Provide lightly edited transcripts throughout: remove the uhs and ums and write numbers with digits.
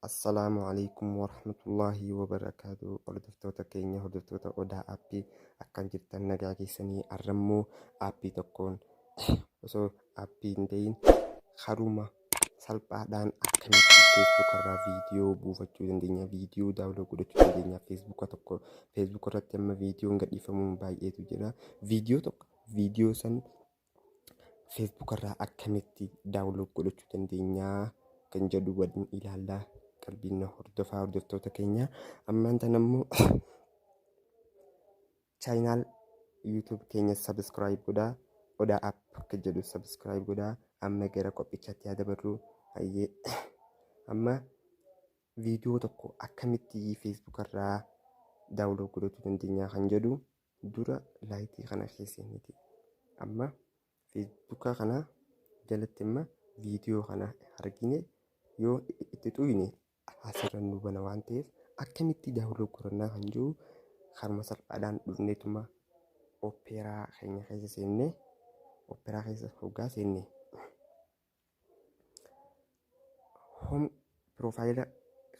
Assalamualaikum warahmatullahi wabarakatuh. Hordoftoota keenya hordoftoota odaa aappii akkam jirtan nagaa keessanii arrammoo aappii tokkoon osoo aappii hin ta'in haruma salphaadhaan akkamitti feesbuuk irraa viidiyoo buufachuu dandeenya, viidiyoo daawunlood godhachuu dandeenya. Feesbuuk irratti amma viidiyoon gadhiifamuun baay'eetu jira. Viidiyoo san feesbuuk irraa akkamitti daawunlood godhachuu dandeenya kan jedhu waliin ilaallaa. Qalbiin hordoftoota keenya ammaan tan ammoo chaayinaal yuutuub keenya sabiskiraayib godhaa, odaa app akka jedhu sabiskiraayib godhaa. Amma gara qophichaatti yaa dabarru hayyee amma viidiyoo tokko akkamitti feesbuuk irraa daawunlood godhachuu dandeenya kan jedhu dura laayitii kana keessaniiti. Amma feesbuuka kana jalatti amma viidiyoo kana argine yoo itti xuyne asirran nu bana waan ta'eef akkamitti daawunlood godhannaa kan jiru haruma salphaadhaan dhufneetuma opeeraa keenya keessa seenne opeeraa keessa hoggaa seenne hoom piroofaayila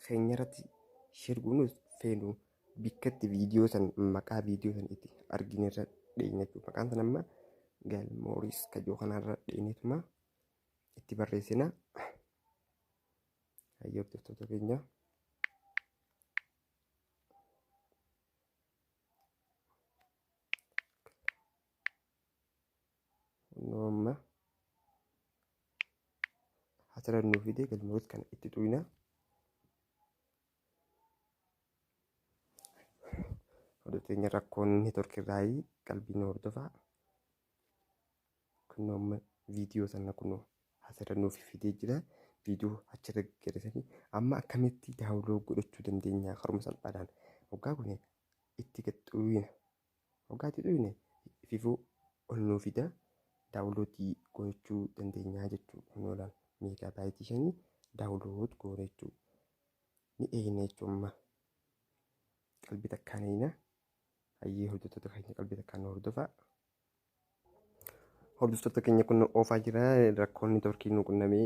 keenya irratti shirguunuus feenu bikkatti viidiyoo san maqaa viidiyoo san itti argine irra dheenye jechuudha. Maqaan san amma Gaalmooris kajoo kanarra dheenyeetuma itti barreessina. Hayyee hordoftoota keenya amma asirra nu fide Gaalmooris kana itti xuyna. Hordoftoota rakkoon neetworkirraa qalbiin hordofaa kunoo amma viidiyoo sana kunoo asirra nuuf fidee jira. Viidiyoo achirra geessanii amma akkamitti daawunlood godhachuu dandeenya haruma salphaadhaan hoggaa kun itti xuyna. Hoggaa itti xuyne ififuu ol nuu fida daawunloodii gochuu dandeenya jechuudha. Kunoolaan meegaabaaytii 5 daawunlood goone jechuudha. Ni eeyina jechuudha. Amma qalbii takkaan eeyina. Hayyee hordoftoota keenya qalbii takkaan hordofaa. Hordoftoota keenya kun oofaa jira. Rakkoon neetworkii nu qunnamee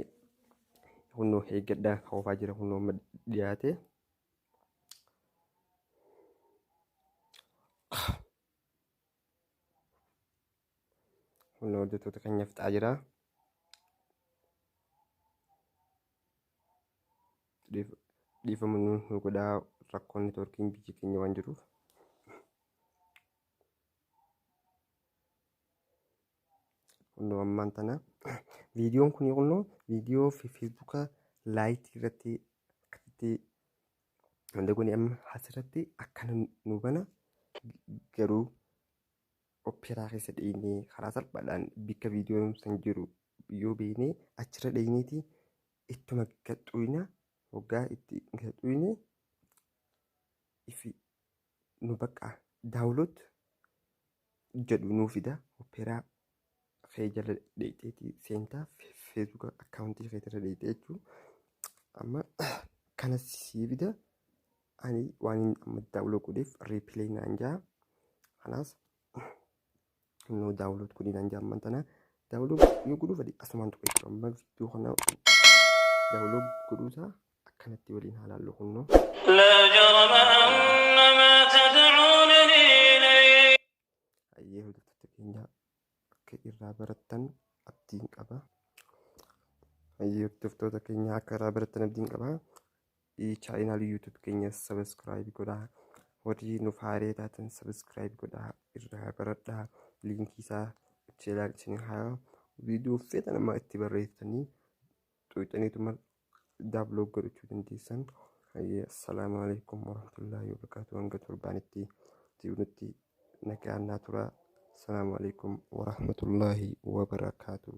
kunoo eeggadhaa oofaa jira. Kunoo amma dhiyaate. Kunoo hordoftoota keenya fixaa jira. Dhiifama nu godhaa rakkoon neetworkiin biyya keenya waan jiruuf. Kunoo ammaan tana viidiyoon kun kunoo viidiyoo feesbuuka laayitii irratti akkasitti wanta kun amma asirratti akkana nu bana garuu opeeraa keessa dheenyee karaa salphaadhaan bakka viidiyoon san jiru yoo beekne achirra dheenyeeti ittuma gaxxuyna. Hoggaa itti gaxxuyne ifi nu bakka daawunlood jedhu nuu fida. Opeeraa kee jala dheeteeti seentaa feesbuuka akkaawuntii kee irra dheetee jechuudha. Amma kana sii fida ani waan amma daawunlood godheef riipilee naan jaa. Kanaas nu daawunlood godhii naan jaa ammaan tana daawunlood yoo godhuu fedhe asumaan tokko jechuudha. Amma viidiyoo kana daawunlood godhuusaa akkanatti waliin haalaallu kunoo. Hayyee hordoftoota keenya akka irraa barattan abdiin qaba. Hayyee hordoftoota keenya akka irraa barattan abdiin qaba. Chaayinaal yuutuub keenya sabiskiraayib godhaa. Warri nuuf haaree taatan sabiskiraayib godhaa irraa baradhaa. Liinkii isaa isin haa viidiyoo feetan amma itti barreessanii xuuxaniituma daawunlood godhachuu dandeessan. Hayyee assalaamu alaikum warahmatullaahi wabarakaatuh. Hanga torbaanitti nutti nagaan naa turaa. Assalamu alaikum warahmatullahi wabarakatuh.